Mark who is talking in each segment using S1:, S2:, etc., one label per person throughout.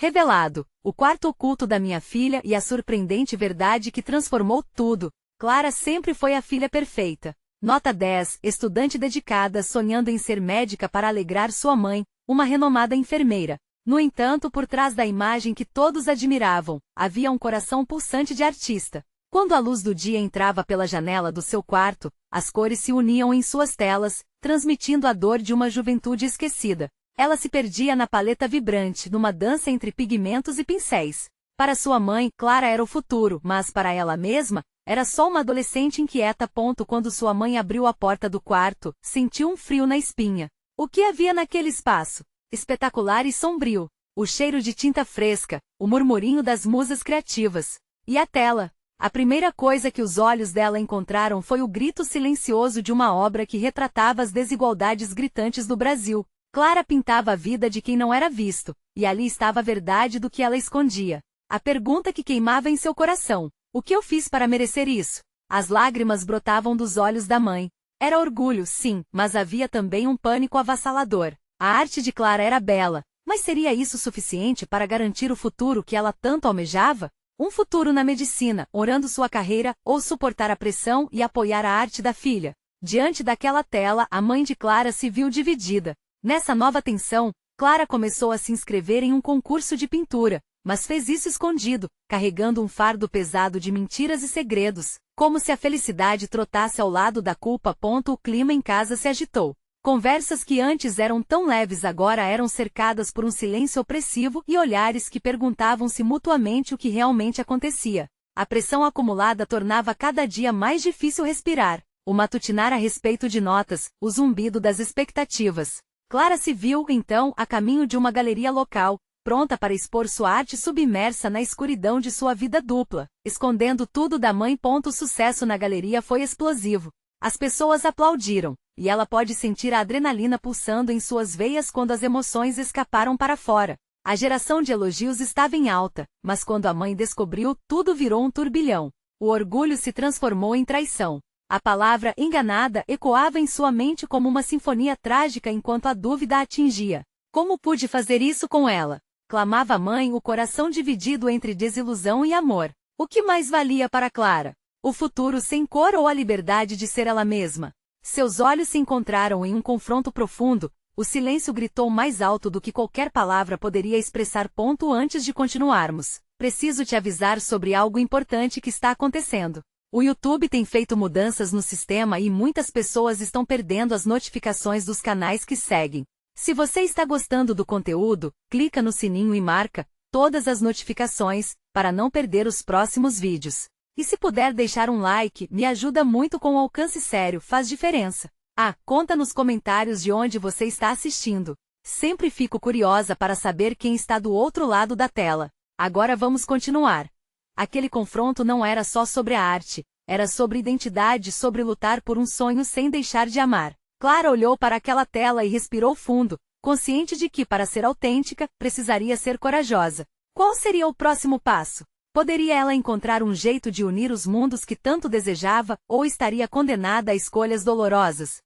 S1: Revelado, o quarto oculto da minha filha e a surpreendente verdade que transformou tudo. Clara sempre foi a filha perfeita. Nota 10, estudante dedicada sonhando em ser médica para alegrar sua mãe, uma renomada enfermeira. No entanto, por trás da imagem que todos admiravam, havia um coração pulsante de artista. Quando a luz do dia entrava pela janela do seu quarto, as cores se uniam em suas telas, transmitindo a dor de uma juventude esquecida. Ela se perdia na paleta vibrante, numa dança entre pigmentos e pincéis. Para sua mãe, Clara era o futuro, mas para ela mesma, era só uma adolescente inquieta. Quando sua mãe abriu a porta do quarto, sentiu um frio na espinha. O que havia naquele espaço? Espetacular e sombrio. O cheiro de tinta fresca, o murmurinho das musas criativas. E a tela? A primeira coisa que os olhos dela encontraram foi o grito silencioso de uma obra que retratava as desigualdades gritantes do Brasil. Clara pintava a vida de quem não era visto, e ali estava a verdade do que ela escondia. A pergunta que queimava em seu coração: o que eu fiz para merecer isso? As lágrimas brotavam dos olhos da mãe. Era orgulho, sim, mas havia também um pânico avassalador. A arte de Clara era bela, mas seria isso suficiente para garantir o futuro que ela tanto almejava? Um futuro na medicina, orando sua carreira, ou suportar a pressão e apoiar a arte da filha? Diante daquela tela, a mãe de Clara se viu dividida. Nessa nova tensão, Clara começou a se inscrever em um concurso de pintura, mas fez isso escondido, carregando um fardo pesado de mentiras e segredos, como se a felicidade trotasse ao lado da culpa. O clima em casa se agitou. Conversas que antes eram tão leves agora eram cercadas por um silêncio opressivo e olhares que perguntavam-se mutuamente o que realmente acontecia. A pressão acumulada tornava cada dia mais difícil respirar, o matutinar a respeito de notas, o zumbido das expectativas. Clara se viu, então, a caminho de uma galeria local, pronta para expor sua arte submersa na escuridão de sua vida dupla, escondendo tudo da mãe. O sucesso na galeria foi explosivo. As pessoas aplaudiram, e ela pôde sentir a adrenalina pulsando em suas veias quando as emoções escaparam para fora. A geração de elogios estava em alta, mas quando a mãe descobriu, tudo virou um turbilhão. O orgulho se transformou em traição. A palavra enganada ecoava em sua mente como uma sinfonia trágica enquanto a dúvida a atingia. Como pude fazer isso com ela? Clamava a mãe, o coração dividido entre desilusão e amor. O que mais valia para Clara? O futuro sem cor ou a liberdade de ser ela mesma? Seus olhos se encontraram em um confronto profundo, o silêncio gritou mais alto do que qualquer palavra poderia expressar. Antes de continuarmos, preciso te avisar sobre algo importante que está acontecendo. O YouTube tem feito mudanças no sistema e muitas pessoas estão perdendo as notificações dos canais que seguem. Se você está gostando do conteúdo, clica no sininho e marca todas as notificações, para não perder os próximos vídeos. E se puder deixar um like, me ajuda muito com o alcance sério, faz diferença. Conta nos comentários de onde você está assistindo. Sempre fico curiosa para saber quem está do outro lado da tela. Agora vamos continuar. Aquele confronto não era só sobre a arte, era sobre identidade, sobre lutar por um sonho sem deixar de amar. Clara olhou para aquela tela e respirou fundo, consciente de que, para ser autêntica, precisaria ser corajosa. Qual seria o próximo passo? Poderia ela encontrar um jeito de unir os mundos que tanto desejava, ou estaria condenada a escolhas dolorosas?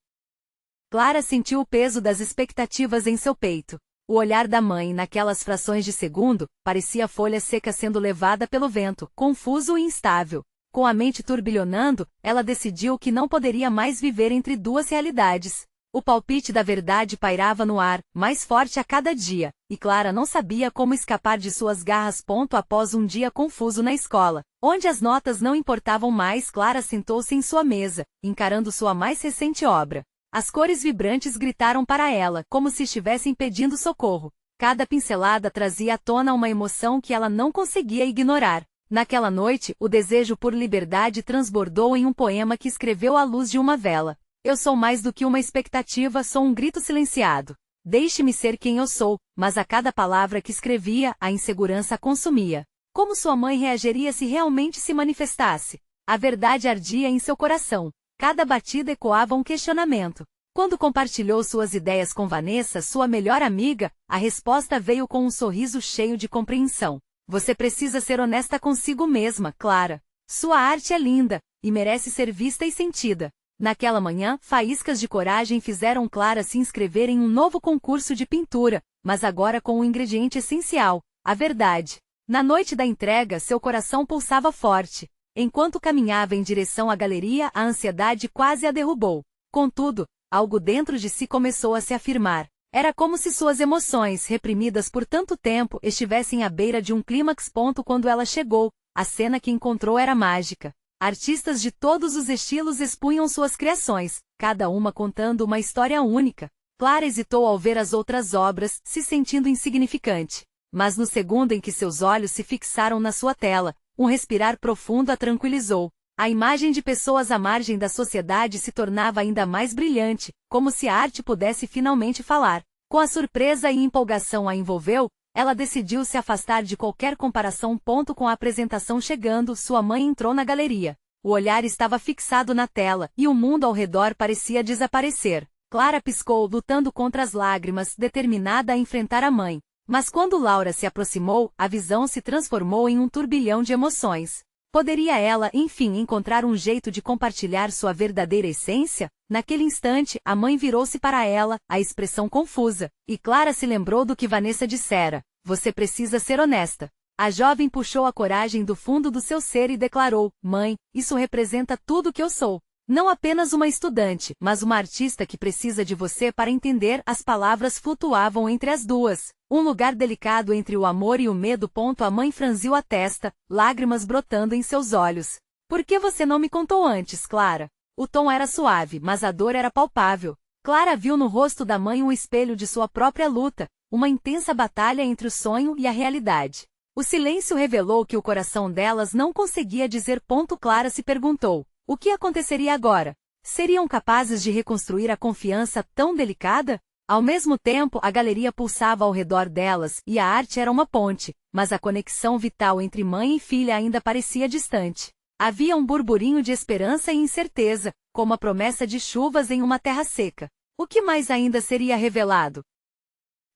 S1: Clara sentiu o peso das expectativas em seu peito. O olhar da mãe, naquelas frações de segundo, parecia folha seca sendo levada pelo vento, confuso e instável. Com a mente turbilhonando, ela decidiu que não poderia mais viver entre duas realidades. O palpite da verdade pairava no ar, mais forte a cada dia, e Clara não sabia como escapar de suas garras. Após um dia confuso na escola, onde as notas não importavam mais, Clara sentou-se em sua mesa, encarando sua mais recente obra. As cores vibrantes gritaram para ela, como se estivessem pedindo socorro. Cada pincelada trazia à tona uma emoção que ela não conseguia ignorar. Naquela noite, o desejo por liberdade transbordou em um poema que escreveu à luz de uma vela. Eu sou mais do que uma expectativa, sou um grito silenciado. Deixe-me ser quem eu sou, mas a cada palavra que escrevia, a insegurança a consumia. Como sua mãe reagiria se realmente se manifestasse? A verdade ardia em seu coração. Cada batida ecoava um questionamento. Quando compartilhou suas ideias com Vanessa, sua melhor amiga, a resposta veio com um sorriso cheio de compreensão. Você precisa ser honesta consigo mesma, Clara. Sua arte é linda, e merece ser vista e sentida. Naquela manhã, faíscas de coragem fizeram Clara se inscrever em um novo concurso de pintura, mas agora com um ingrediente essencial: a verdade. Na noite da entrega, seu coração pulsava forte. Enquanto caminhava em direção à galeria, a ansiedade quase a derrubou. Contudo, algo dentro de si começou a se afirmar. Era como se suas emoções, reprimidas por tanto tempo, estivessem à beira de um clímax. Quando ela chegou, a cena que encontrou era mágica. Artistas de todos os estilos expunham suas criações, cada uma contando uma história única. Clara hesitou ao ver as outras obras, se sentindo insignificante. Mas no segundo em que seus olhos se fixaram na sua tela, um respirar profundo a tranquilizou. A imagem de pessoas à margem da sociedade se tornava ainda mais brilhante, como se a arte pudesse finalmente falar. Com a surpresa e empolgação a envolveu, ela decidiu se afastar de qualquer comparação. Com a apresentação chegando, sua mãe entrou na galeria. O olhar estava fixado na tela, e o mundo ao redor parecia desaparecer. Clara piscou, lutando contra as lágrimas, determinada a enfrentar a mãe. Mas quando Laura se aproximou, a visão se transformou em um turbilhão de emoções. Poderia ela, enfim, encontrar um jeito de compartilhar sua verdadeira essência? Naquele instante, a mãe virou-se para ela, a expressão confusa, e Clara se lembrou do que Vanessa dissera: "Você precisa ser honesta." A jovem puxou a coragem do fundo do seu ser e declarou: "Mãe, isso representa tudo o que eu sou. Não apenas uma estudante, mas uma artista que precisa de você para entender." As palavras flutuavam entre as duas. Um lugar delicado entre o amor e o medo. A mãe franziu a testa, lágrimas brotando em seus olhos. "Por que você não me contou antes, Clara?" O tom era suave, mas a dor era palpável. Clara viu no rosto da mãe um espelho de sua própria luta, uma intensa batalha entre o sonho e a realidade. O silêncio revelou que o coração delas não conseguia dizer. Clara se perguntou: o que aconteceria agora? Seriam capazes de reconstruir a confiança tão delicada? Ao mesmo tempo, a galeria pulsava ao redor delas, e a arte era uma ponte, mas a conexão vital entre mãe e filha ainda parecia distante. Havia um burburinho de esperança e incerteza, como a promessa de chuvas em uma terra seca. O que mais ainda seria revelado?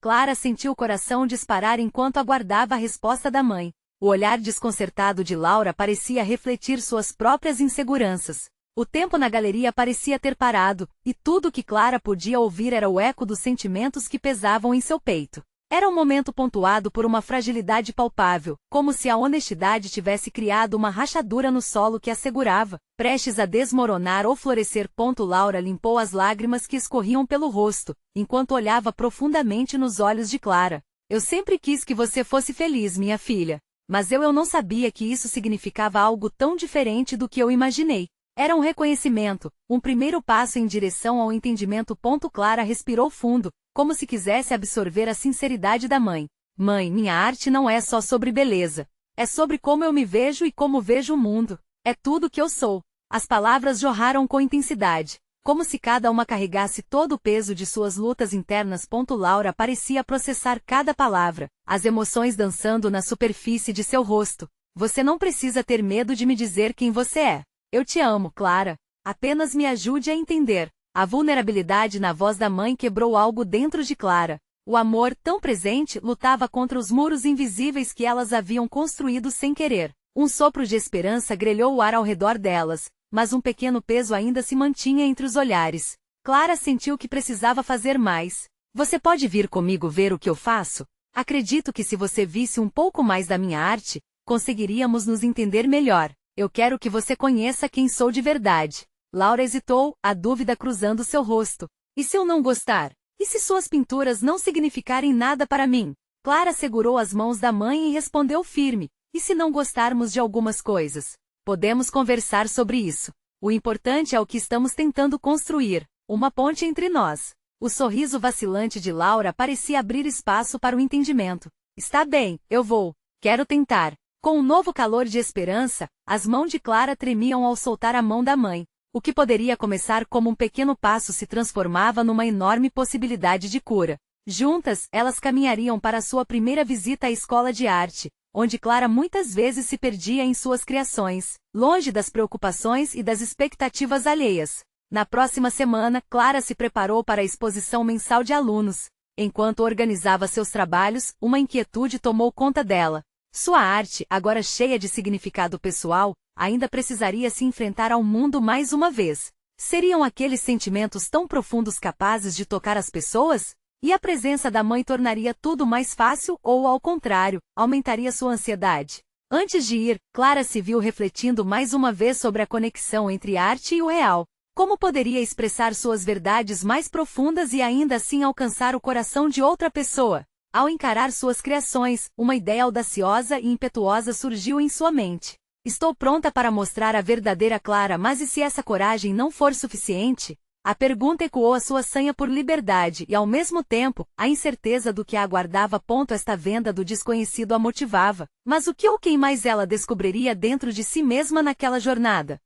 S1: Clara sentiu o coração disparar enquanto aguardava a resposta da mãe. O olhar desconcertado de Laura parecia refletir suas próprias inseguranças. O tempo na galeria parecia ter parado, e tudo o que Clara podia ouvir era o eco dos sentimentos que pesavam em seu peito. Era um momento pontuado por uma fragilidade palpável, como se a honestidade tivesse criado uma rachadura no solo que a segurava, prestes a desmoronar ou florescer. Laura limpou as lágrimas que escorriam pelo rosto, enquanto olhava profundamente nos olhos de Clara. "Eu sempre quis que você fosse feliz, minha filha. Mas eu não sabia que isso significava algo tão diferente do que eu imaginei." Era um reconhecimento, um primeiro passo em direção ao entendimento. Clara respirou fundo, como se quisesse absorver a sinceridade da mãe. "Mãe, minha arte não é só sobre beleza. É sobre como eu me vejo e como vejo o mundo. É tudo que eu sou." As palavras jorraram com intensidade, como se cada uma carregasse todo o peso de suas lutas internas. Laura parecia processar cada palavra, as emoções dançando na superfície de seu rosto. "Você não precisa ter medo de me dizer quem você é. Eu te amo, Clara. Apenas me ajude a entender." A vulnerabilidade na voz da mãe quebrou algo dentro de Clara. O amor, tão presente, lutava contra os muros invisíveis que elas haviam construído sem querer. Um sopro de esperança grelhou o ar ao redor delas, mas um pequeno peso ainda se mantinha entre os olhares. Clara sentiu que precisava fazer mais. "Você pode vir comigo ver o que eu faço? Acredito que se você visse um pouco mais da minha arte, conseguiríamos nos entender melhor. Eu quero que você conheça quem sou de verdade." Laura hesitou, a dúvida cruzando seu rosto. "E se eu não gostar? E se suas pinturas não significarem nada para mim?" Clara segurou as mãos da mãe e respondeu firme: "E se não gostarmos de algumas coisas? Podemos conversar sobre isso. O importante é o que estamos tentando construir, uma ponte entre nós." O sorriso vacilante de Laura parecia abrir espaço para o entendimento. "Está bem, eu vou. Quero tentar." Com um novo calor de esperança, as mãos de Clara tremiam ao soltar a mão da mãe. O que poderia começar como um pequeno passo se transformava numa enorme possibilidade de cura. Juntas, elas caminhariam para sua primeira visita à escola de arte, onde Clara muitas vezes se perdia em suas criações, longe das preocupações e das expectativas alheias. Na próxima semana, Clara se preparou para a exposição mensal de alunos. Enquanto organizava seus trabalhos, uma inquietude tomou conta dela. Sua arte, agora cheia de significado pessoal, ainda precisaria se enfrentar ao mundo mais uma vez. Seriam aqueles sentimentos tão profundos capazes de tocar as pessoas? E a presença da mãe tornaria tudo mais fácil ou, ao contrário, aumentaria sua ansiedade? Antes de ir, Clara se viu refletindo mais uma vez sobre a conexão entre a arte e o real. Como poderia expressar suas verdades mais profundas e ainda assim alcançar o coração de outra pessoa? Ao encarar suas criações, uma ideia audaciosa e impetuosa surgiu em sua mente. Estou pronta para mostrar a verdadeira Clara, mas e se essa coragem não for suficiente? A pergunta ecoou a sua sanha por liberdade e, ao mesmo tempo, a incerteza do que a aguardava. Esta venda do desconhecido a motivava. Mas o que ou quem mais ela descobriria dentro de si mesma naquela jornada?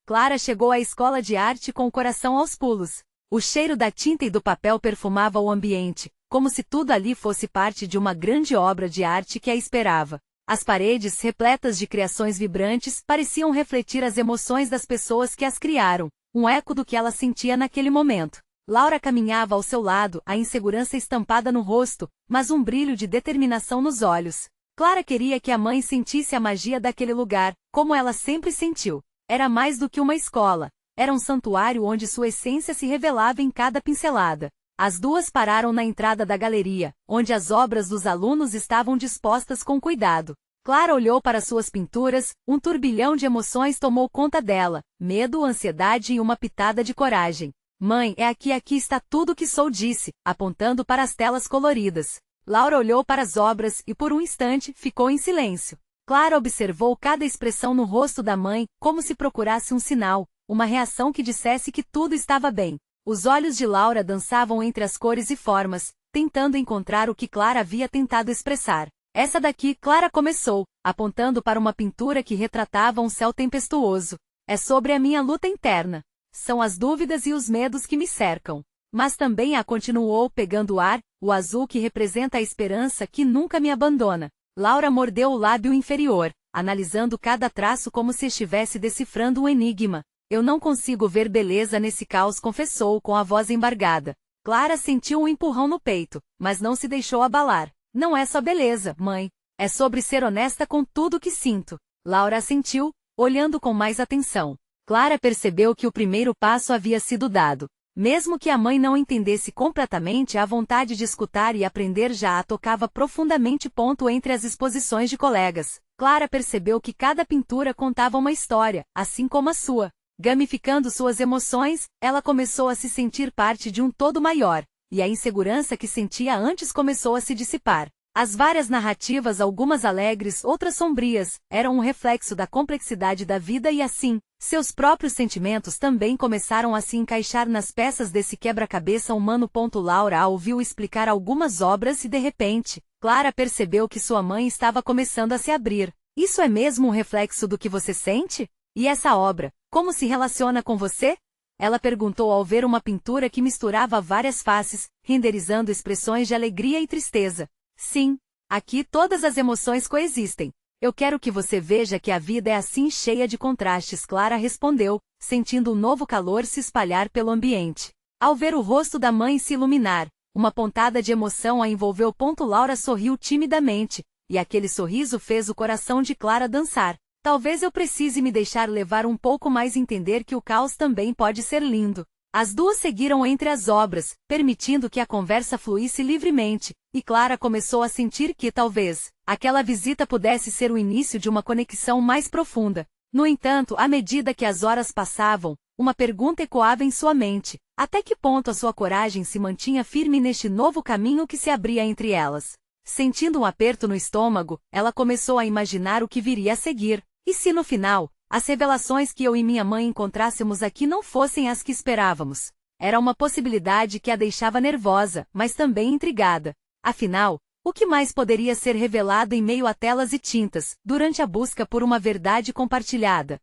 S1: Clara chegou à escola de arte com o coração aos pulos. O cheiro da tinta e do papel perfumava o ambiente, como se tudo ali fosse parte de uma grande obra de arte que a esperava. As paredes, repletas de criações vibrantes, pareciam refletir as emoções das pessoas que as criaram. Um eco do que ela sentia naquele momento. Laura caminhava ao seu lado, a insegurança estampada no rosto, mas um brilho de determinação nos olhos. Clara queria que a mãe sentisse a magia daquele lugar, como ela sempre sentiu. Era mais do que uma escola. Era um santuário onde sua essência se revelava em cada pincelada. As duas pararam na entrada da galeria, onde as obras dos alunos estavam dispostas com cuidado. Clara olhou para suas pinturas, um turbilhão de emoções tomou conta dela, medo, ansiedade e uma pitada de coragem. Mãe, aqui está tudo o que sou, disse, apontando para as telas coloridas. Laura olhou para as obras e por um instante ficou em silêncio. Clara observou cada expressão no rosto da mãe, como se procurasse um sinal, uma reação que dissesse que tudo estava bem. Os olhos de Laura dançavam entre as cores e formas, tentando encontrar o que Clara havia tentado expressar. Essa daqui, Clara começou, apontando para uma pintura que retratava um céu tempestuoso. É sobre a minha luta interna. São as dúvidas e os medos que me cercam. Mas também a continuou pegando o ar, o azul que representa a esperança que nunca me abandona. Laura mordeu o lábio inferior, analisando cada traço como se estivesse decifrando um enigma. Eu não consigo ver beleza nesse caos, confessou com a voz embargada. Clara sentiu um empurrão no peito, mas não se deixou abalar. Não é só beleza, mãe. É sobre ser honesta com tudo que sinto. Laura assentiu, olhando com mais atenção. Clara percebeu que o primeiro passo havia sido dado. Mesmo que a mãe não entendesse completamente, a vontade de escutar e aprender já a tocava profundamente. Entre as exposições de colegas, Clara percebeu que cada pintura contava uma história, assim como a sua. Gamificando suas emoções, ela começou a se sentir parte de um todo maior. E a insegurança que sentia antes começou a se dissipar. As várias narrativas, algumas alegres, outras sombrias, eram um reflexo da complexidade da vida e assim, seus próprios sentimentos também começaram a se encaixar nas peças desse quebra-cabeça humano. Laura a ouviu explicar algumas obras e de repente, Clara percebeu que sua mãe estava começando a se abrir. Isso é mesmo um reflexo do que você sente? E essa obra, como se relaciona com você? Ela perguntou ao ver uma pintura que misturava várias faces, renderizando expressões de alegria e tristeza. Sim, aqui todas as emoções coexistem. Eu quero que você veja que a vida é assim, cheia de contrastes, Clara respondeu, sentindo um novo calor se espalhar pelo ambiente. Ao ver o rosto da mãe se iluminar, uma pontada de emoção a envolveu. Laura sorriu timidamente, e aquele sorriso fez o coração de Clara dançar. Talvez eu precise me deixar levar um pouco mais, entender que o caos também pode ser lindo. As duas seguiram entre as obras, permitindo que a conversa fluísse livremente, e Clara começou a sentir que talvez aquela visita pudesse ser o início de uma conexão mais profunda. No entanto, à medida que as horas passavam, uma pergunta ecoava em sua mente: até que ponto a sua coragem se mantinha firme neste novo caminho que se abria entre elas? Sentindo um aperto no estômago, ela começou a imaginar o que viria a seguir. E se no final, as revelações que eu e minha mãe encontrássemos aqui não fossem as que esperávamos? Era uma possibilidade que a deixava nervosa, mas também intrigada. Afinal, o que mais poderia ser revelado em meio a telas e tintas, durante a busca por uma verdade compartilhada?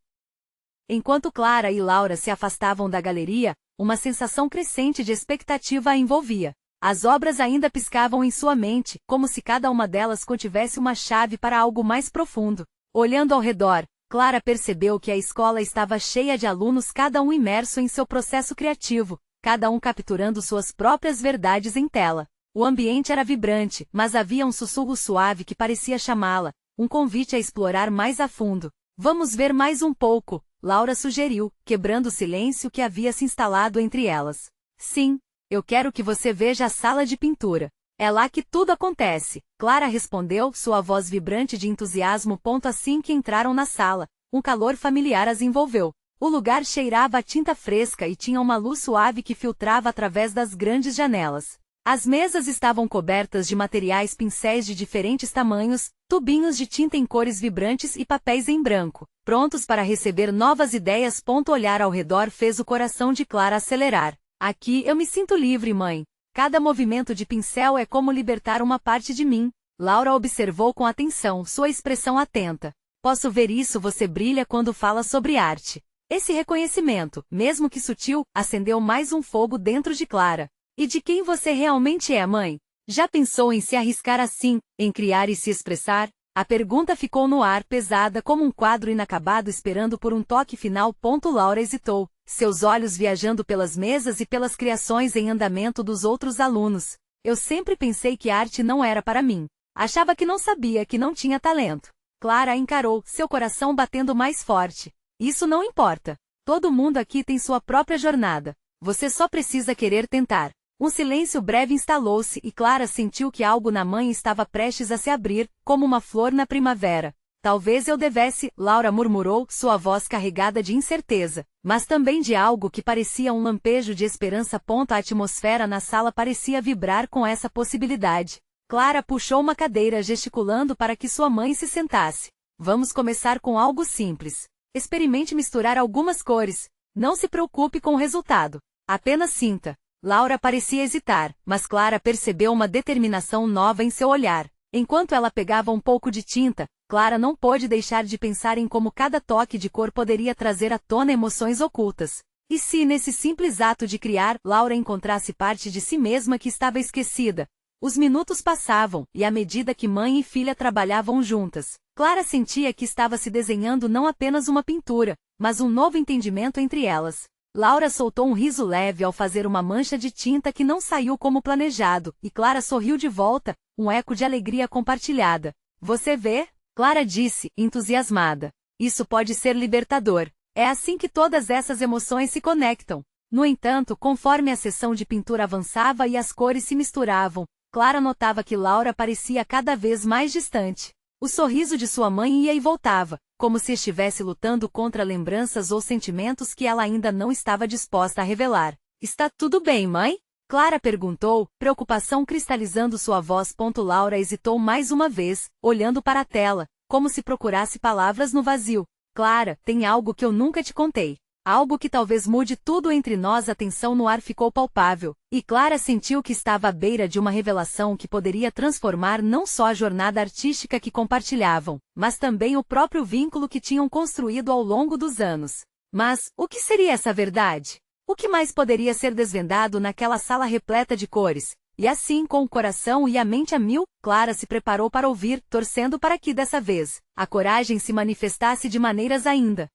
S1: Enquanto Clara e Laura se afastavam da galeria, uma sensação crescente de expectativa a envolvia. As obras ainda piscavam em sua mente, como se cada uma delas contivesse uma chave para algo mais profundo. Olhando ao redor, Clara percebeu que a escola estava cheia de alunos, cada um imerso em seu processo criativo, cada um capturando suas próprias verdades em tela. O ambiente era vibrante, mas havia um sussurro suave que parecia chamá-la, um convite a explorar mais a fundo. Vamos ver mais um pouco, Laura sugeriu, quebrando o silêncio que havia se instalado entre elas. Sim, Eu quero que você veja a sala de pintura. É lá que tudo acontece. Clara respondeu, sua voz vibrante de entusiasmo. Assim que entraram na sala, um calor familiar as envolveu. O lugar cheirava a tinta fresca e tinha uma luz suave que filtrava através das grandes janelas. As mesas estavam cobertas de materiais, pincéis de diferentes tamanhos, tubinhos de tinta em cores vibrantes e papéis em branco, prontos para receber novas ideias. Olhar ao redor fez o coração de Clara acelerar. Aqui eu me sinto livre, mãe. Cada movimento de pincel é como libertar uma parte de mim. Laura observou com atenção, sua expressão atenta. Posso ver isso, você brilha quando fala sobre arte. Esse reconhecimento, mesmo que sutil, acendeu mais um fogo dentro de Clara. E de quem você realmente é, mãe? Já pensou em se arriscar assim, em criar e se expressar? A pergunta ficou no ar, pesada como um quadro inacabado esperando por um toque final. Laura hesitou, seus olhos viajando pelas mesas e pelas criações em andamento dos outros alunos. Eu sempre pensei que arte não era para mim. Achava que não sabia, que não tinha talento. Clara a encarou, seu coração batendo mais forte. Isso não importa. Todo mundo aqui tem sua própria jornada. Você só precisa querer tentar. Um silêncio breve instalou-se e Clara sentiu que algo na mãe estava prestes a se abrir, como uma flor na primavera. Talvez eu devesse, Laura murmurou, sua voz carregada de incerteza, mas também de algo que parecia um lampejo de esperança. A atmosfera na sala parecia vibrar com essa possibilidade. Clara puxou uma cadeira, gesticulando para que sua mãe se sentasse. Vamos começar com algo simples. Experimente misturar algumas cores. Não se preocupe com o resultado. Apenas sinta. Laura parecia hesitar, mas Clara percebeu uma determinação nova em seu olhar. Enquanto ela pegava um pouco de tinta, Clara não pôde deixar de pensar em como cada toque de cor poderia trazer à tona emoções ocultas. E se, nesse simples ato de criar, Laura encontrasse parte de si mesma que estava esquecida? Os minutos passavam, e à medida que mãe e filha trabalhavam juntas, Clara sentia que estava se desenhando não apenas uma pintura, mas um novo entendimento entre elas. Laura soltou um riso leve ao fazer uma mancha de tinta que não saiu como planejado, e Clara sorriu de volta, um eco de alegria compartilhada. Você vê? Clara disse, entusiasmada. Isso pode ser libertador. É assim que todas essas emoções se conectam. No entanto, conforme a sessão de pintura avançava e as cores se misturavam, Clara notava que Laura parecia cada vez mais distante. O sorriso de sua mãe ia e voltava, como se estivesse lutando contra lembranças ou sentimentos que ela ainda não estava disposta a revelar. Está tudo bem, mãe? Clara perguntou, preocupação cristalizando sua voz. Laura hesitou mais uma vez, olhando para a tela, como se procurasse palavras no vazio. Clara, tem algo que eu nunca te contei. Algo que talvez mude tudo entre nós. A tensão no ar ficou palpável, e Clara sentiu que estava à beira de uma revelação que poderia transformar não só a jornada artística que compartilhavam, mas também o próprio vínculo que tinham construído ao longo dos anos. Mas, o que seria essa verdade? O que mais poderia ser desvendado naquela sala repleta de cores? E assim, com o coração e a mente a mil, Clara se preparou para ouvir, torcendo para que dessa vez, a coragem se manifestasse de maneiras ainda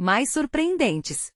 S1: mais surpreendentes.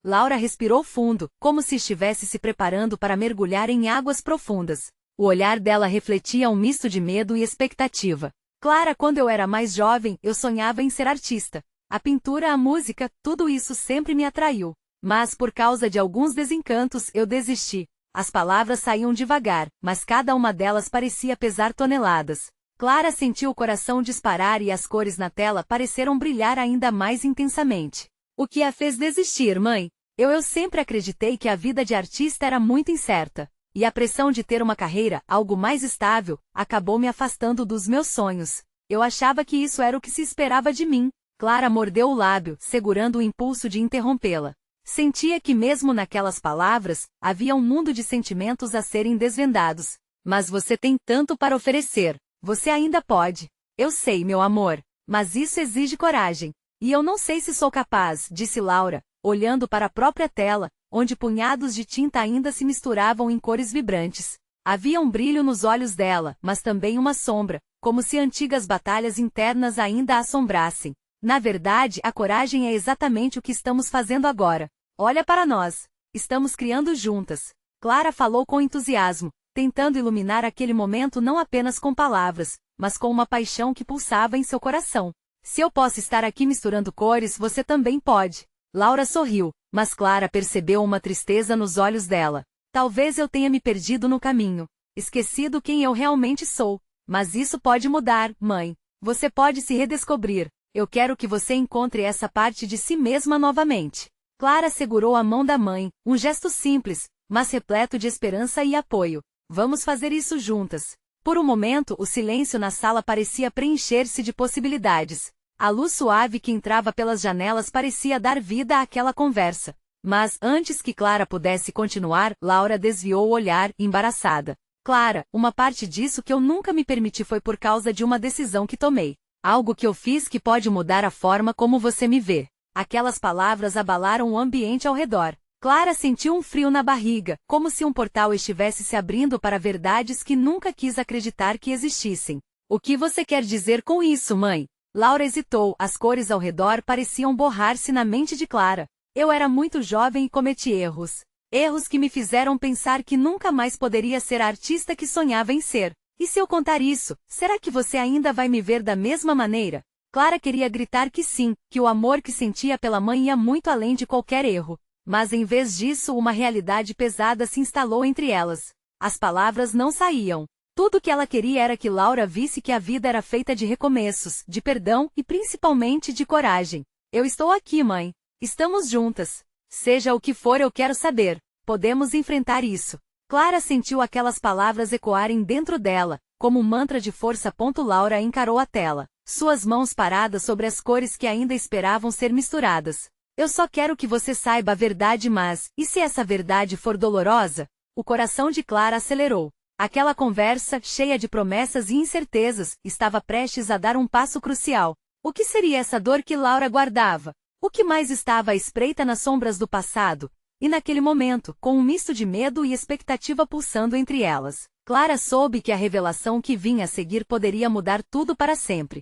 S1: Laura respirou fundo, como se estivesse se preparando para mergulhar em águas profundas. O olhar dela refletia um misto de medo e expectativa. Clara, quando eu era mais jovem, eu sonhava em ser artista. A pintura, a música, tudo isso sempre me atraiu. Mas por causa de alguns desencantos, eu desisti. As palavras saíam devagar, mas cada uma delas parecia pesar toneladas. Clara sentiu o coração disparar e as cores na tela pareceram brilhar ainda mais intensamente. O que a fez desistir, mãe? Eu sempre acreditei que a vida de artista era muito incerta. E a pressão de ter uma carreira, algo mais estável, acabou me afastando dos meus sonhos. Eu achava que isso era o que se esperava de mim. Clara mordeu o lábio, segurando o impulso de interrompê-la. Sentia que mesmo naquelas palavras, havia um mundo de sentimentos a serem desvendados. Mas você tem tanto para oferecer. Você ainda pode. Eu sei, meu amor. Mas isso exige coragem. E eu não sei se sou capaz, disse Laura, olhando para a própria tela, onde punhados de tinta ainda se misturavam em cores vibrantes. Havia um brilho nos olhos dela, mas também uma sombra, como se antigas batalhas internas ainda a assombrassem. Na verdade, a coragem é exatamente o que estamos fazendo agora. Olha para nós. Estamos criando juntas. Clara falou com entusiasmo, tentando iluminar aquele momento não apenas com palavras, mas com uma paixão que pulsava em seu coração. Se eu posso estar aqui misturando cores, você também pode. Laura sorriu, mas Clara percebeu uma tristeza nos olhos dela. Talvez eu tenha me perdido no caminho, esquecido quem eu realmente sou. Mas isso pode mudar, mãe. Você pode se redescobrir. Eu quero que você encontre essa parte de si mesma novamente. Clara segurou a mão da mãe, um gesto simples, mas repleto de esperança e apoio. Vamos fazer isso juntas. Por um momento, o silêncio na sala parecia preencher-se de possibilidades. A luz suave que entrava pelas janelas parecia dar vida àquela conversa. Mas, antes que Clara pudesse continuar, Laura desviou o olhar, embaraçada. Clara, uma parte disso que eu nunca me permiti foi por causa de uma decisão que tomei. Algo que eu fiz que pode mudar a forma como você me vê. Aquelas palavras abalaram o ambiente ao redor. Clara sentiu um frio na barriga, como se um portal estivesse se abrindo para verdades que nunca quis acreditar que existissem. O que você quer dizer com isso, mãe? Laura hesitou, as cores ao redor pareciam borrar-se na mente de Clara. Eu era muito jovem e cometi erros. Erros que me fizeram pensar que nunca mais poderia ser a artista que sonhava em ser. E se eu contar isso, será que você ainda vai me ver da mesma maneira? Clara queria gritar que sim, que o amor que sentia pela mãe ia muito além de qualquer erro. Mas em vez disso uma realidade pesada se instalou entre elas. As palavras não saíam. Tudo o que ela queria era que Laura visse que a vida era feita de recomeços, de perdão e principalmente de coragem. Eu estou aqui, mãe. Estamos juntas. Seja o que for, eu quero saber. Podemos enfrentar isso. Clara sentiu aquelas palavras ecoarem dentro dela, como um mantra de força. Laura encarou a tela, suas mãos paradas sobre as cores que ainda esperavam ser misturadas. Eu só quero que você saiba a verdade, mas, e se essa verdade for dolorosa? O coração de Clara acelerou. Aquela conversa, cheia de promessas e incertezas, estava prestes a dar um passo crucial. O que seria essa dor que Laura guardava? O que mais estava à espreita nas sombras do passado? E naquele momento, com um misto de medo e expectativa pulsando entre elas, Clara soube que a revelação que vinha a seguir poderia mudar tudo para sempre.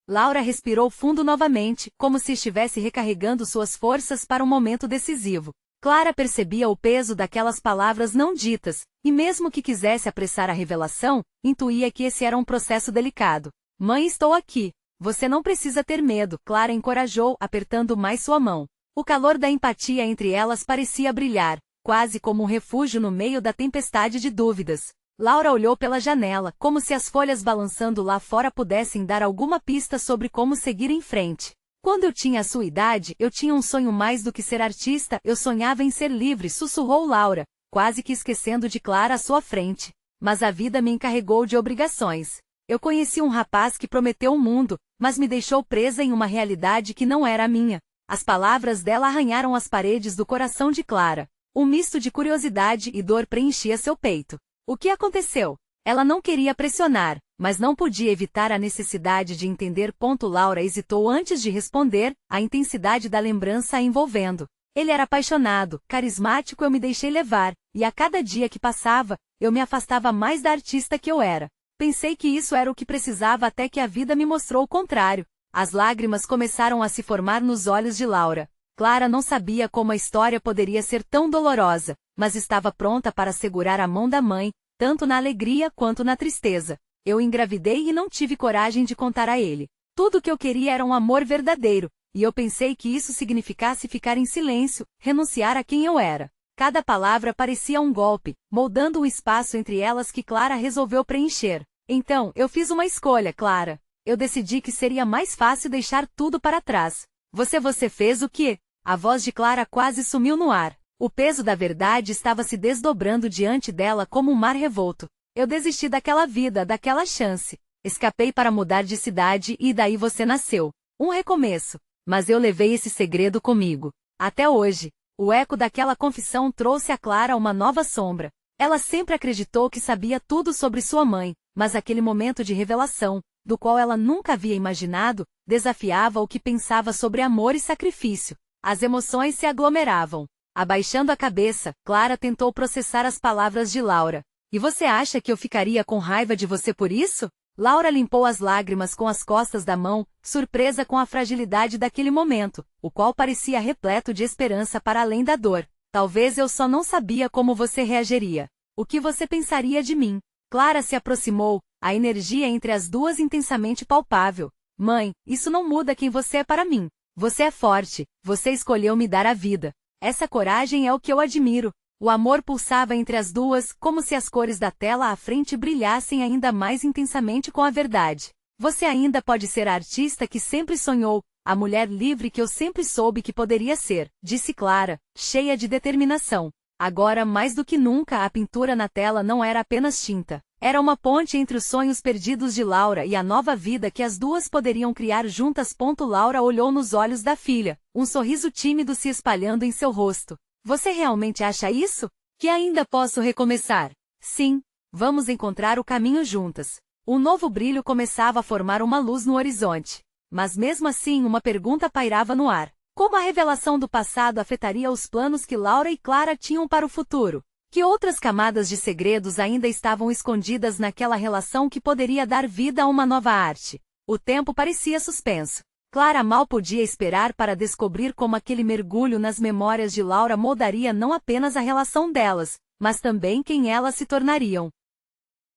S1: Laura respirou fundo novamente, como se estivesse recarregando suas forças para um momento decisivo. Clara percebia o peso daquelas palavras não ditas, e mesmo que quisesse apressar a revelação, intuía que esse era um processo delicado. Mãe, estou aqui. Você não precisa ter medo, Clara encorajou, apertando mais sua mão. O calor da empatia entre elas parecia brilhar, quase como um refúgio no meio da tempestade de dúvidas. Laura olhou pela janela, como se as folhas balançando lá fora pudessem dar alguma pista sobre como seguir em frente. Quando eu tinha a sua idade, eu tinha um sonho mais do que ser artista, eu sonhava em ser livre, sussurrou Laura, quase que esquecendo de Clara à sua frente. Mas a vida me encarregou de obrigações. Eu conheci um rapaz que prometeu o mundo, mas me deixou presa em uma realidade que não era a minha. As palavras dela arranharam as paredes do coração de Clara. Um misto de curiosidade e dor preenchia seu peito. O que aconteceu? Ela não queria pressionar, mas não podia evitar a necessidade de entender. Laura hesitou antes de responder, a intensidade da lembrança a envolvendo. Ele era apaixonado, carismático, eu me deixei levar, e a cada dia que passava, eu me afastava mais da artista que eu era. Pensei que isso era o que precisava até que a vida me mostrou o contrário. As lágrimas começaram a se formar nos olhos de Laura. Clara não sabia como a história poderia ser tão dolorosa, mas estava pronta para segurar a mão da mãe, tanto na alegria quanto na tristeza. Eu engravidei e não tive coragem de contar a ele. Tudo o que eu queria era um amor verdadeiro, e eu pensei que isso significasse ficar em silêncio, renunciar a quem eu era. Cada palavra parecia um golpe, moldando um espaço entre elas que Clara resolveu preencher. Então, eu fiz uma escolha, Clara. Eu decidi que seria mais fácil deixar tudo para trás. Você fez o quê? A voz de Clara quase sumiu no ar. O peso da verdade estava se desdobrando diante dela como um mar revolto. Eu desisti daquela vida, daquela chance. Escapei para mudar de cidade e daí você nasceu. Um recomeço. Mas eu levei esse segredo comigo. Até hoje. O eco daquela confissão trouxe a Clara uma nova sombra. Ela sempre acreditou que sabia tudo sobre sua mãe, mas aquele momento de revelação, do qual ela nunca havia imaginado, desafiava o que pensava sobre amor e sacrifício. As emoções se aglomeravam. Abaixando a cabeça, Clara tentou processar as palavras de Laura. E você acha que eu ficaria com raiva de você por isso? Laura limpou as lágrimas com as costas da mão, surpresa com a fragilidade daquele momento, o qual parecia repleto de esperança para além da dor. Talvez eu só não sabia como você reagiria. O que você pensaria de mim? Clara se aproximou, a energia entre as duas intensamente palpável. Mãe, isso não muda quem você é para mim. Você é forte, você escolheu me dar a vida. Essa coragem é o que eu admiro. O amor pulsava entre as duas, como se as cores da tela à frente brilhassem ainda mais intensamente com a verdade. Você ainda pode ser a artista que sempre sonhou, a mulher livre que eu sempre soube que poderia ser, disse Clara, cheia de determinação. Agora mais do que nunca a pintura na tela não era apenas tinta. Era uma ponte entre os sonhos perdidos de Laura e a nova vida que as duas poderiam criar juntas. Laura olhou nos olhos da filha, um sorriso tímido se espalhando em seu rosto. Você realmente acha isso? Que ainda posso recomeçar? Sim, vamos encontrar o caminho juntas. Um novo brilho começava a formar uma luz no horizonte. Mas mesmo assim uma pergunta pairava no ar. Como a revelação do passado afetaria os planos que Laura e Clara tinham para o futuro? Que outras camadas de segredos ainda estavam escondidas naquela relação que poderia dar vida a uma nova arte? O tempo parecia suspenso. Clara mal podia esperar para descobrir como aquele mergulho nas memórias de Laura moldaria não apenas a relação delas, mas também quem elas se tornariam.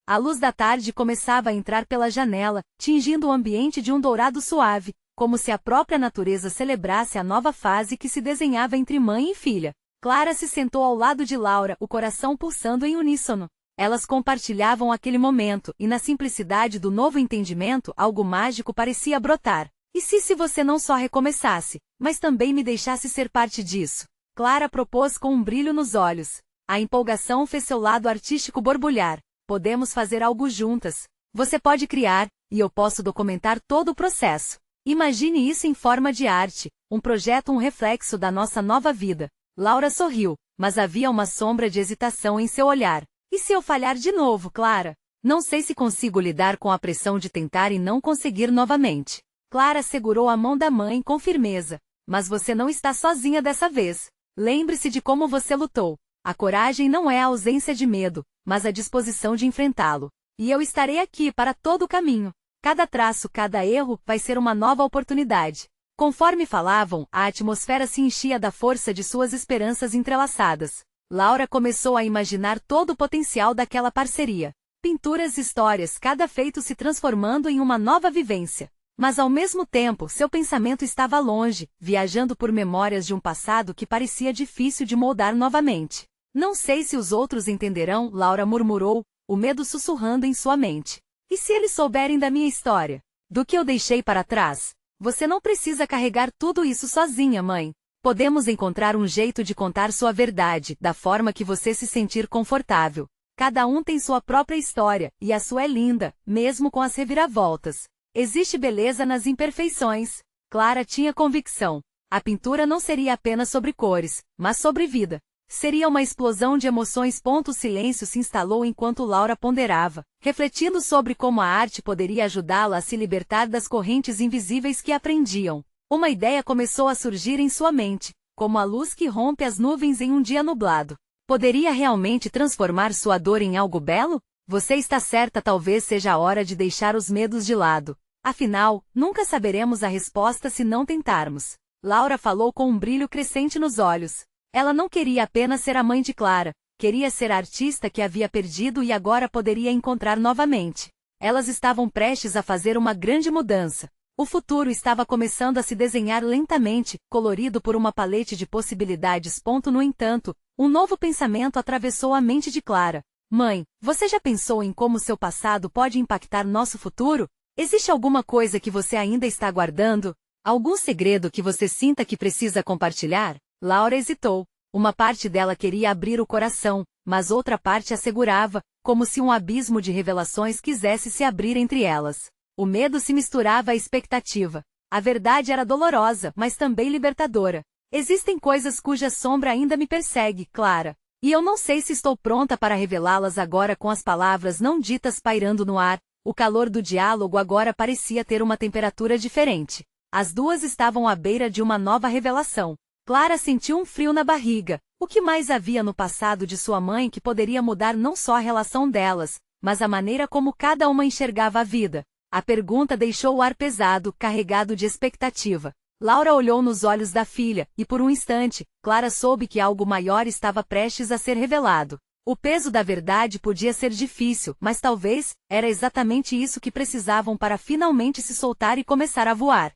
S1: A luz da tarde começava a entrar pela janela, tingindo o ambiente de um dourado suave, como se a própria natureza celebrasse a nova fase que se desenhava entre mãe e filha. Clara se sentou ao lado de Laura, o coração pulsando em uníssono. Elas compartilhavam aquele momento, e na simplicidade do novo entendimento algo mágico parecia brotar. E se você não só recomeçasse, mas também me deixasse ser parte disso? Clara propôs com um brilho nos olhos. A empolgação fez seu lado artístico borbulhar. Podemos fazer algo juntas. Você pode criar, e eu posso documentar todo o processo. Imagine isso em forma de arte, um projeto, um reflexo da nossa nova vida. Laura sorriu, mas havia uma sombra de hesitação em seu olhar. E se eu falhar de novo, Clara? Não sei se consigo lidar com a pressão de tentar e não conseguir novamente. Clara segurou a mão da mãe com firmeza. Mas você não está sozinha dessa vez. Lembre-se de como você lutou. A coragem não é a ausência de medo, mas a disposição de enfrentá-lo. E eu estarei aqui para todo o caminho. Cada traço, cada erro, vai ser uma nova oportunidade. Conforme falavam, a atmosfera se enchia da força de suas esperanças entrelaçadas. Laura começou a imaginar todo o potencial daquela parceria. Pinturas, histórias, cada feito se transformando em uma nova vivência. Mas ao mesmo tempo, seu pensamento estava longe, viajando por memórias de um passado que parecia difícil de moldar novamente. Não sei se os outros entenderão, Laura murmurou, o medo sussurrando em sua mente. E se eles souberem da minha história? Do que eu deixei para trás? Você não precisa carregar tudo isso sozinha, mãe. Podemos encontrar um jeito de contar sua verdade, da forma que você se sentir confortável. Cada um tem sua própria história, e a sua é linda, mesmo com as reviravoltas. Existe beleza nas imperfeições. Clara tinha convicção. A pintura não seria apenas sobre cores, mas sobre vida. Seria uma explosão de emoções. O silêncio se instalou enquanto Laura ponderava, refletindo sobre como a arte poderia ajudá-la a se libertar das correntes invisíveis que a prendiam. Uma ideia começou a surgir em sua mente, como a luz que rompe as nuvens em um dia nublado. Poderia realmente transformar sua dor em algo belo? Você está certa, talvez seja a hora de deixar os medos de lado. Afinal, nunca saberemos a resposta se não tentarmos. Laura falou com um brilho crescente nos olhos. Ela não queria apenas ser a mãe de Clara, queria ser a artista que havia perdido e agora poderia encontrar novamente. Elas estavam prestes a fazer uma grande mudança. O futuro estava começando a se desenhar lentamente, colorido por uma palete de possibilidades. No entanto, um novo pensamento atravessou a mente de Clara. Mãe, você já pensou em como seu passado pode impactar nosso futuro? Existe alguma coisa que você ainda está guardando? Algum segredo que você sinta que precisa compartilhar? Laura hesitou. Uma parte dela queria abrir o coração, mas outra parte a segurava, como se um abismo de revelações quisesse se abrir entre elas. O medo se misturava à expectativa. A verdade era dolorosa, mas também libertadora. Existem coisas cuja sombra ainda me persegue, Clara. E eu não sei se estou pronta para revelá-las agora. Com as palavras não ditas pairando no ar, o calor do diálogo agora parecia ter uma temperatura diferente. As duas estavam à beira de uma nova revelação. Clara sentiu um frio na barriga. O que mais havia no passado de sua mãe que poderia mudar não só a relação delas, mas a maneira como cada uma enxergava a vida? A pergunta deixou o ar pesado, carregado de expectativa. Laura olhou nos olhos da filha, e por um instante, Clara soube que algo maior estava prestes a ser revelado. O peso da verdade podia ser difícil, mas talvez, era exatamente isso que precisavam para finalmente se soltar e começar a voar.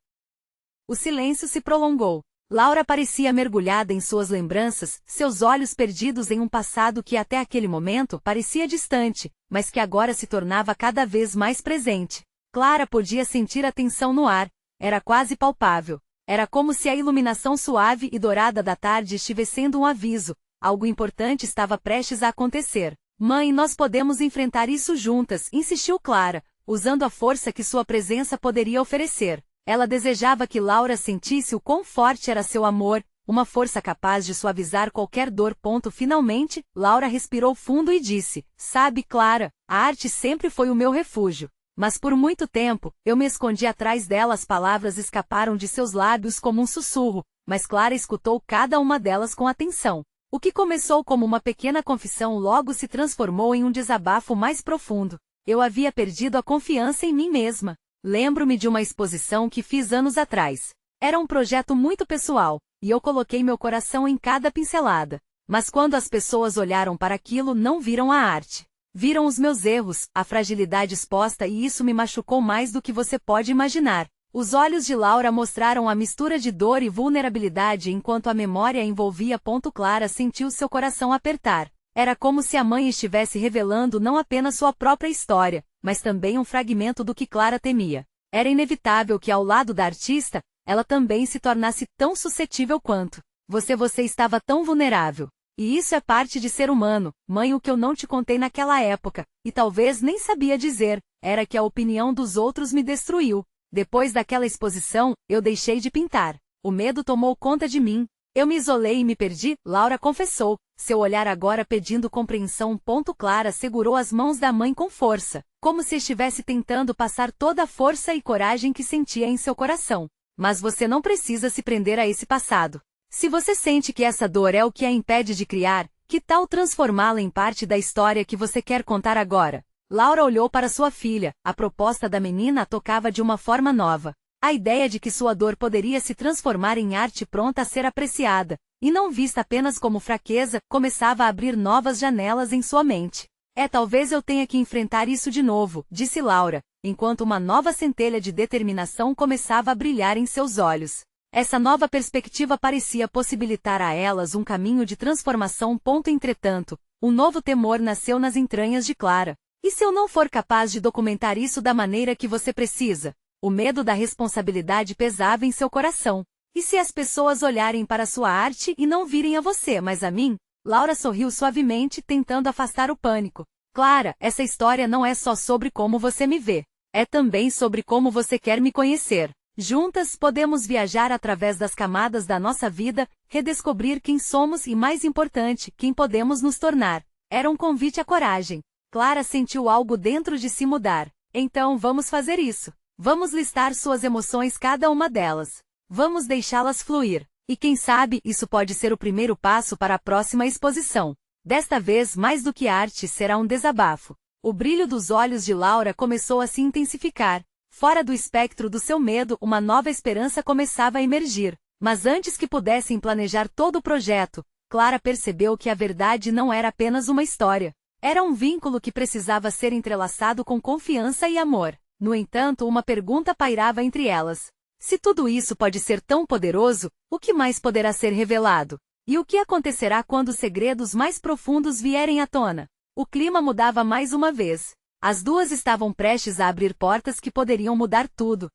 S1: O silêncio se prolongou. Laura parecia mergulhada em suas lembranças, seus olhos perdidos em um passado que até aquele momento parecia distante, mas que agora se tornava cada vez mais presente. Clara podia sentir a tensão no ar, era quase palpável. Era como se a iluminação suave e dourada da tarde estivesse sendo um aviso, algo importante estava prestes a acontecer. Mãe, nós podemos enfrentar isso juntas, insistiu Clara, usando a força que sua presença poderia oferecer. Ela desejava que Laura sentisse o quão forte era seu amor, uma força capaz de suavizar qualquer dor. Finalmente, Laura respirou fundo e disse: Sabe, Clara, a arte sempre foi o meu refúgio. Mas por muito tempo, eu me escondi atrás dela. As palavras escaparam de seus lábios como um sussurro, mas Clara escutou cada uma delas com atenção. O que começou como uma pequena confissão logo se transformou em um desabafo mais profundo. Eu havia perdido a confiança em mim mesma. Lembro-me de uma exposição que fiz anos atrás. Era um projeto muito pessoal, e eu coloquei meu coração em cada pincelada. Mas quando as pessoas olharam para aquilo, não viram a arte. Viram os meus erros, a fragilidade exposta, e isso me machucou mais do que você pode imaginar. Os olhos de Laura mostraram a mistura de dor e vulnerabilidade enquanto a memória a envolvia. Clara sentiu seu coração apertar. Era como se a mãe estivesse revelando não apenas sua própria história, mas também um fragmento do que Clara temia. Era inevitável que ao lado da artista, ela também se tornasse tão suscetível quanto. Você estava tão vulnerável. E isso é parte de ser humano, mãe. O que eu não te contei naquela época, e talvez nem sabia dizer, era que a opinião dos outros me destruiu. Depois daquela exposição, eu deixei de pintar. O medo tomou conta de mim. Eu me isolei e me perdi, Laura confessou, seu olhar agora pedindo compreensão. Clara segurou as mãos da mãe com força, como se estivesse tentando passar toda a força e coragem que sentia em seu coração. Mas você não precisa se prender a esse passado. Se você sente que essa dor é o que a impede de criar, que tal transformá-la em parte da história que você quer contar agora? Laura olhou para sua filha, a proposta da menina a tocava de uma forma nova. A ideia de que sua dor poderia se transformar em arte pronta a ser apreciada, e não vista apenas como fraqueza, começava a abrir novas janelas em sua mente. Talvez eu tenha que enfrentar isso de novo, disse Laura, enquanto uma nova centelha de determinação começava a brilhar em seus olhos. Essa nova perspectiva parecia possibilitar a elas um caminho de transformação. Entretanto, um novo temor nasceu nas entranhas de Clara. E se eu não for capaz de documentar isso da maneira que você precisa? O medo da responsabilidade pesava em seu coração. E se as pessoas olharem para sua arte e não virem a você, mas a mim? Laura sorriu suavemente, tentando afastar o pânico. Clara, essa história não é só sobre como você me vê. É também sobre como você quer me conhecer. Juntas podemos viajar através das camadas da nossa vida, redescobrir quem somos e, mais importante, quem podemos nos tornar. Era um convite à coragem. Clara sentiu algo dentro de si mudar. Então vamos fazer isso. Vamos listar suas emoções, cada uma delas. Vamos deixá-las fluir. E quem sabe, isso pode ser o primeiro passo para a próxima exposição. Desta vez, mais do que arte, será um desabafo. O brilho dos olhos de Laura começou a se intensificar. Fora do espectro do seu medo, uma nova esperança começava a emergir. Mas antes que pudessem planejar todo o projeto, Clara percebeu que a verdade não era apenas uma história. Era um vínculo que precisava ser entrelaçado com confiança e amor. No entanto, uma pergunta pairava entre elas. Se tudo isso pode ser tão poderoso, o que mais poderá ser revelado? E o que acontecerá quando os segredos mais profundos vierem à tona? O clima mudava mais uma vez. As duas estavam prestes a abrir portas que poderiam mudar tudo.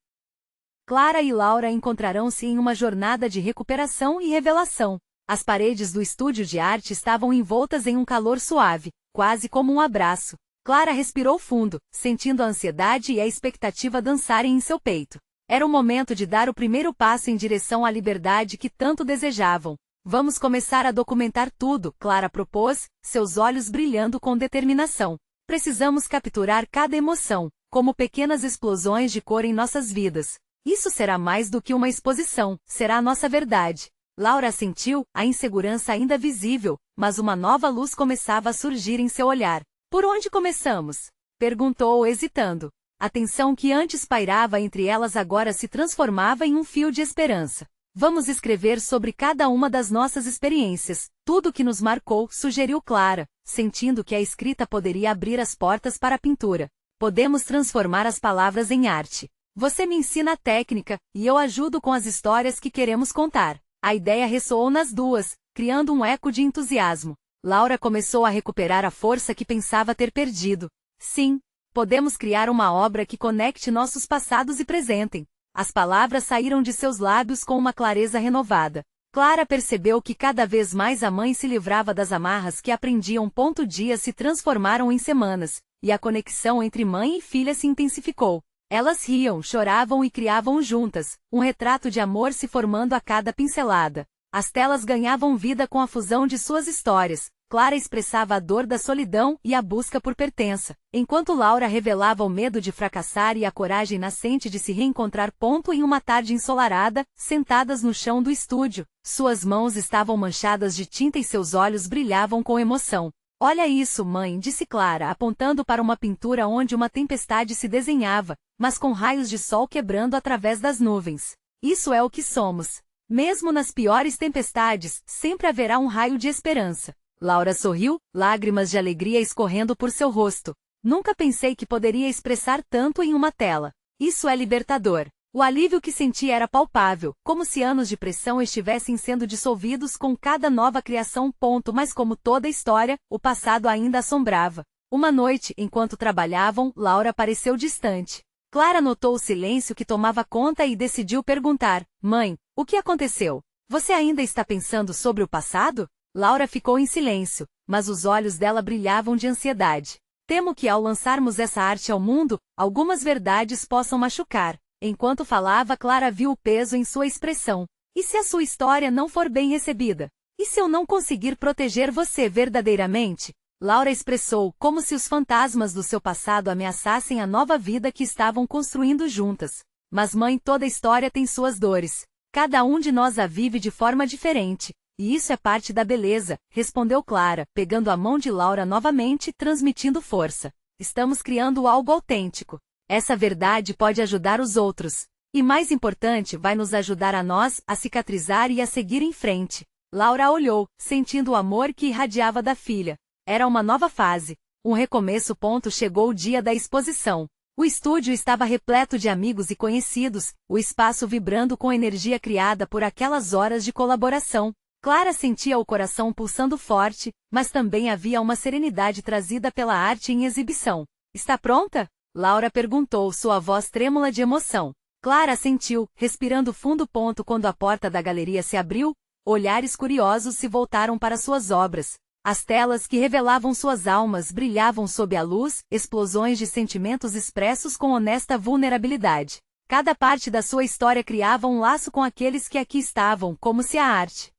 S1: Clara e Laura encontrarão-se em uma jornada de recuperação e revelação. As paredes do estúdio de arte estavam envoltas em um calor suave, quase como um abraço. Clara respirou fundo, sentindo a ansiedade e a expectativa dançarem em seu peito. Era o momento de dar o primeiro passo em direção à liberdade que tanto desejavam. Vamos começar a documentar tudo, Clara propôs, seus olhos brilhando com determinação. Precisamos capturar cada emoção, como pequenas explosões de cor em nossas vidas. Isso será mais do que uma exposição, será a nossa verdade. Laura assentiu, a insegurança ainda visível, mas uma nova luz começava a surgir em seu olhar. Por onde começamos? Perguntou, hesitando. A tensão que antes pairava entre elas agora se transformava em um fio de esperança. Vamos escrever sobre cada uma das nossas experiências, tudo que nos marcou, sugeriu Clara, sentindo que a escrita poderia abrir as portas para a pintura. Podemos transformar as palavras em arte. Você me ensina a técnica, e eu ajudo com as histórias que queremos contar. A ideia ressoou nas duas, criando um eco de entusiasmo. Laura começou a recuperar a força que pensava ter perdido. Sim, podemos criar uma obra que conecte nossos passados e presente. As palavras saíram de seus lábios com uma clareza renovada. Clara percebeu que cada vez mais a mãe se livrava das amarras que aprendiam. Dias se transformaram em semanas, e a conexão entre mãe e filha se intensificou. Elas riam, choravam e criavam juntas, um retrato de amor se formando a cada pincelada. As telas ganhavam vida com a fusão de suas histórias. Clara expressava a dor da solidão e a busca por pertença, enquanto Laura revelava o medo de fracassar e a coragem nascente de se reencontrar. Em uma tarde ensolarada, sentadas no chão do estúdio, suas mãos estavam manchadas de tinta e seus olhos brilhavam com emoção. Olha isso, mãe, disse Clara, apontando para uma pintura onde uma tempestade se desenhava, mas com raios de sol quebrando através das nuvens. Isso é o que somos. Mesmo nas piores tempestades, sempre haverá um raio de esperança. Laura sorriu, lágrimas de alegria escorrendo por seu rosto. Nunca pensei que poderia expressar tanto em uma tela. Isso é libertador. O alívio que senti era palpável, como se anos de pressão estivessem sendo dissolvidos com cada nova criação. Mas como toda história, o passado ainda assombrava. Uma noite, enquanto trabalhavam, Laura pareceu distante. Clara notou o silêncio que tomava conta e decidiu perguntar: Mãe, o que aconteceu? Você ainda está pensando sobre o passado? Laura ficou em silêncio, mas os olhos dela brilhavam de ansiedade. Temo que ao lançarmos essa arte ao mundo, algumas verdades possam machucar. Enquanto falava, Clara viu o peso em sua expressão. E se a sua história não for bem recebida? E se eu não conseguir proteger você verdadeiramente? Laura expressou, como se os fantasmas do seu passado ameaçassem a nova vida que estavam construindo juntas. Mas mãe, toda história tem suas dores. Cada um de nós a vive de forma diferente. E isso é parte da beleza, respondeu Clara, pegando a mão de Laura novamente, transmitindo força. Estamos criando algo autêntico. Essa verdade pode ajudar os outros. E mais importante, vai nos ajudar a nós, a cicatrizar e a seguir em frente. Laura olhou, sentindo o amor que irradiava da filha. Era uma nova fase. Um recomeço. Chegou o dia da exposição. O estúdio estava repleto de amigos e conhecidos, o espaço vibrando com a energia criada por aquelas horas de colaboração. Clara sentia o coração pulsando forte, mas também havia uma serenidade trazida pela arte em exibição. Está pronta? Laura perguntou, sua voz trêmula de emoção. Clara assentiu, respirando fundo. Quando a porta da galeria se abriu, olhares curiosos se voltaram para suas obras. As telas que revelavam suas almas brilhavam sob a luz, explosões de sentimentos expressos com honesta vulnerabilidade. Cada parte da sua história criava um laço com aqueles que aqui estavam, como se a arte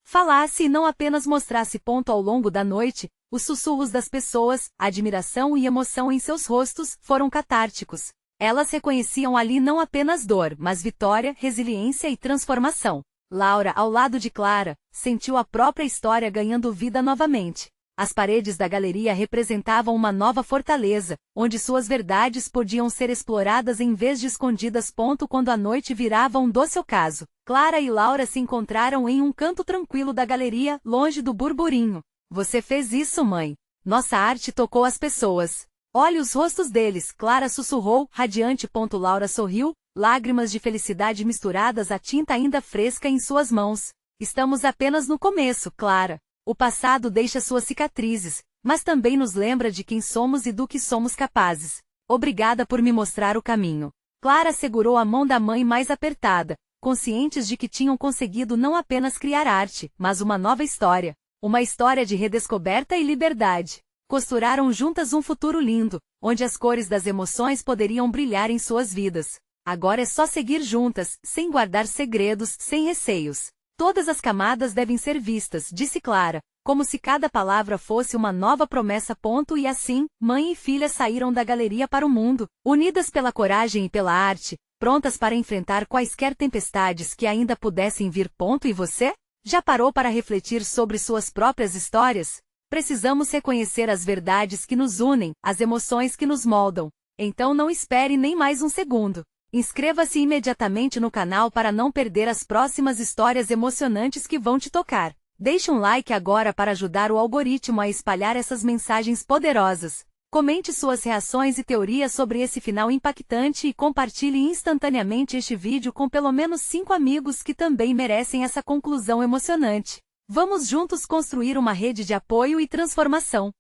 S1: falasse e não apenas mostrasse. Ao longo da noite, os sussurros das pessoas, a admiração e emoção em seus rostos, foram catárticos. Elas reconheciam ali não apenas dor, mas vitória, resiliência e transformação. Laura, ao lado de Clara, sentiu a própria história ganhando vida novamente. As paredes da galeria representavam uma nova fortaleza, onde suas verdades podiam ser exploradas em vez de escondidas. Quando a noite virava um doce ocaso, Clara e Laura se encontraram em um canto tranquilo da galeria, longe do burburinho. Você fez isso, mãe. Nossa arte tocou as pessoas. Olhe os rostos deles, Clara sussurrou, radiante. Laura sorriu, lágrimas de felicidade misturadas à tinta ainda fresca em suas mãos. Estamos apenas no começo, Clara. O passado deixa suas cicatrizes, mas também nos lembra de quem somos e do que somos capazes. Obrigada por me mostrar o caminho. Clara segurou a mão da mãe mais apertada, conscientes de que tinham conseguido não apenas criar arte, mas uma nova história. Uma história de redescoberta e liberdade. Costuraram juntas um futuro lindo, onde as cores das emoções poderiam brilhar em suas vidas. Agora é só seguir juntas, sem guardar segredos, sem receios. Todas as camadas devem ser vistas, disse Clara, como se cada palavra fosse uma nova promessa. E assim, mãe e filha saíram da galeria para o mundo, unidas pela coragem e pela arte, prontas para enfrentar quaisquer tempestades que ainda pudessem vir. E você? Já parou para refletir sobre suas próprias histórias? Precisamos reconhecer as verdades que nos unem, as emoções que nos moldam. Então não espere nem mais um segundo. Inscreva-se imediatamente no canal para não perder as próximas histórias emocionantes que vão te tocar. Deixe um like agora para ajudar o algoritmo a espalhar essas mensagens poderosas. Comente suas reações e teorias sobre esse final impactante e compartilhe instantaneamente este vídeo com pelo menos 5 amigos que também merecem essa conclusão emocionante. Vamos juntos construir uma rede de apoio e transformação.